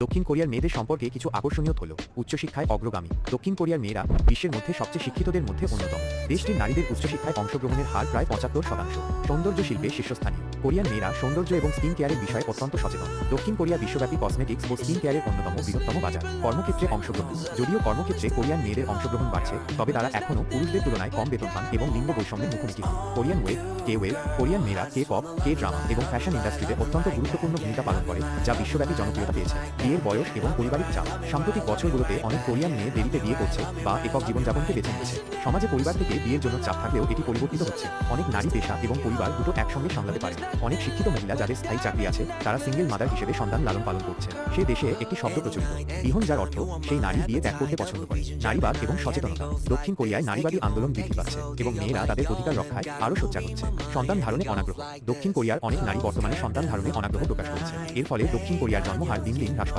দক্ষিণ কোরিয়ার মেয়েদের সম্পর্কে কিছু আকর্ষণীয় তথ্য। উচ্চশিক্ষায় অগ্রগামী দক্ষিণ কোরিয়ার মেয়েরা বিশ্বের মধ্যে সবচেয়ে শিক্ষিতদের মধ্যে অন্যতম। দেশটির নারীদের উচ্চশিক্ষায় অংশগ্রহণের হার প্রায় ৭৫%। সৌন্দর্য শিল্পে শীর্ষস্থানীয় কোরিয়ান মেয়েরা সৌন্দর্য এবং স্কিন কেয়ারের বিষয়ে অত্যন্ত সচেতন। দক্ষিণ কোরিয়া বিশ্বব্যাপী কসমেটিক্স ও স্কিন কেয়ারের অন্যতম বৃহত্তম বাজার। কর্মক্ষেত্রে অংশগ্রহণ যদিও কর্মক্ষেত্রে কোরিয়ান মেয়েদের অংশগ্রহণ বাড়ছে, তবে তারা এখনও পুরুষদের তুলনায় কম বেতন পান এবং লিঙ্গ বৈষম্যের মুখোমুখি হন। কোরিয়ান ওয়েব কে ওয়েব কোরিয়ান মেয়েরা কে পপ, কে ড্রামা এবং ফ্যাশন ইন্ডাস্ট্রিতে অত্যন্ত গুরুত্বপূর্ণ ভূমিকা পালন করে, যা বিশ্বব্যাপী জনপ্রিয়তা পেয়েছে। বিয়ের বয়স এবং পারিবারিক চাপ সাম্প্রতিক বছরগুলোতে অনেক কোরিয়ান মেয়ে দেরিতে বিয়ে করছে বা একক জীবনযাপনকে বেছে নিচ্ছে। সমাজে পরিবার থেকে বিয়ের জন্য চাপ থাকলেও এটি পরিবর্তিত হচ্ছে। অনেক নারী পেশা এবং পরিবার দুটো একসঙ্গে সামলাতে পারে। অনেক শিক্ষিত মহিলা যাদের স্থায়ী চাকরি আছে তারা সিঙ্গেল মাদার হিসেবে সন্তান লালন পালন করছে। সে দেশে একটি শব্দ প্রচলিত বিহন, যার অর্থ সেই নারী বিয়ে ত্যাগ করতে পছন্দ করে। নারীবাদ এবং সচেতনতা দক্ষিণ কোরিয়ায় নারীবাদী আন্দোলন বৃদ্ধি পাচ্ছে এবং মেয়েরা তাদের অধিকার রক্ষায় আরও সোচ্চার হচ্ছে। সন্তান ধারণে অনাগ্রহ দক্ষিণ কোরিয়ার অনেক নারী বর্তমানে সন্তান ধারণে অনাগ্রহ প্রকাশ করছে। এর ফলে দক্ষিণ কোরিয়ার জন্মহার দিন দিন হ্রাস পাচ্ছে।